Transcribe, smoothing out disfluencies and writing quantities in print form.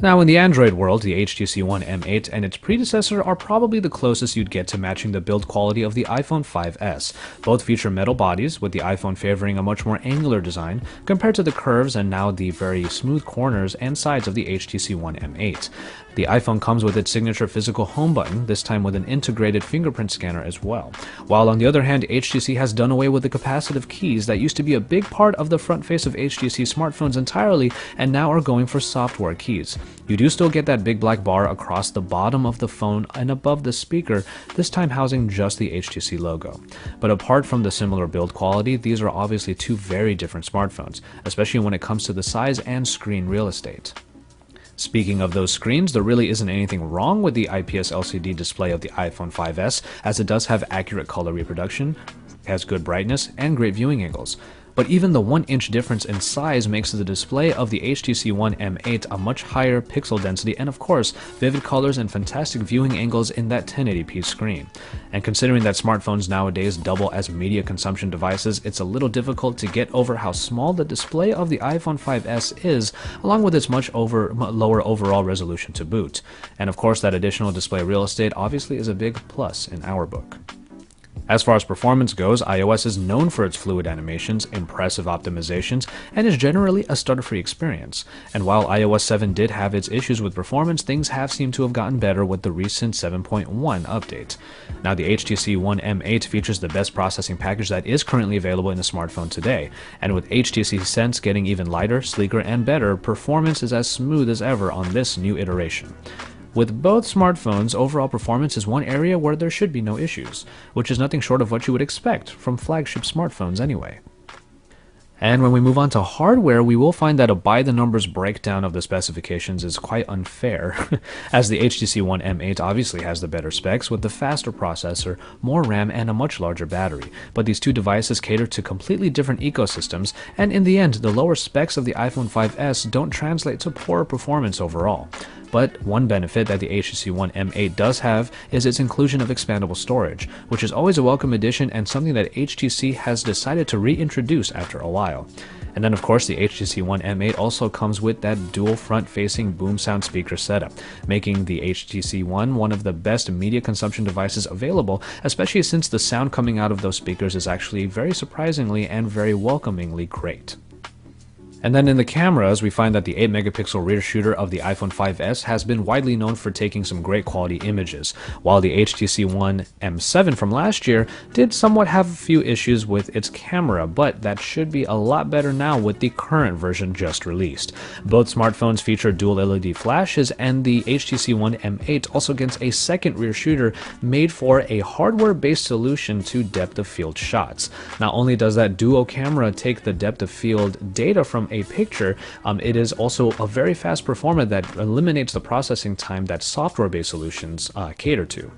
Now, in the Android world, the HTC One M8 and its predecessor are probably the closest you'd get to matching the build quality of the iPhone 5S. Both feature metal bodies, with the iPhone favoring a much more angular design compared to the curves and now the very smooth corners and sides of the HTC One M8. The iPhone comes with its signature physical home button, this time with an integrated fingerprint scanner as well. While on the other hand, HTC has done away with the capacitive keys that used to be a big part of the front face of HTC smartphones entirely, and now are going for software keys. You do still get that big black bar across the bottom of the phone and above the speaker, this time housing just the HTC logo. But apart from the similar build quality, these are obviously two very different smartphones, especially when it comes to the size and screen real estate. Speaking of those screens, there really isn't anything wrong with the IPS LCD display of the iPhone 5S, as it does have accurate color reproduction, has good brightness, and great viewing angles. But even the 1-inch difference in size makes the display of the HTC One M8 a much higher pixel density and of course, vivid colors and fantastic viewing angles in that 1080p screen. And considering that smartphones nowadays double as media consumption devices, it's a little difficult to get over how small the display of the iPhone 5S is, along with its much lower overall resolution to boot. And of course, that additional display real estate obviously is a big plus in our book. As far as performance goes, iOS is known for its fluid animations, impressive optimizations, and is generally a stutter-free experience. And while iOS 7 did have its issues with performance, things have seemed to have gotten better with the recent 7.1 update. Now, the HTC One M8 features the best processing package that is currently available in a smartphone today, and with HTC Sense getting even lighter, sleeker, and better, performance is as smooth as ever on this new iteration. With both smartphones, overall performance is one area where there should be no issues, which is nothing short of what you would expect from flagship smartphones anyway. And when we move on to hardware, we will find that a by-the-numbers breakdown of the specifications is quite unfair, as the HTC One M8 obviously has the better specs with the faster processor, more RAM, and a much larger battery. But these two devices cater to completely different ecosystems, and in the end, the lower specs of the iPhone 5S don't translate to poorer performance overall. But one benefit that the HTC One M8 does have is its inclusion of expandable storage, which is always a welcome addition and something that HTC has decided to reintroduce after a while. And then of course the HTC One M8 also comes with that dual front-facing boom sound speaker setup, making the HTC One one of the best media consumption devices available, especially since the sound coming out of those speakers is actually very surprisingly and very welcomingly great. And then in the cameras, we find that the 8-megapixel rear shooter of the iPhone 5S has been widely known for taking some great quality images, while the HTC One M7 from last year did somewhat have a few issues with its camera, but that should be a lot better now with the current version just released. Both smartphones feature dual LED flashes, and the HTC One M8 also gets a second rear shooter made for a hardware-based solution to depth of field shots. Not only does that duo camera take the depth of field data from a picture, it is also a very fast performer that eliminates the processing time that software-based solutions cater to.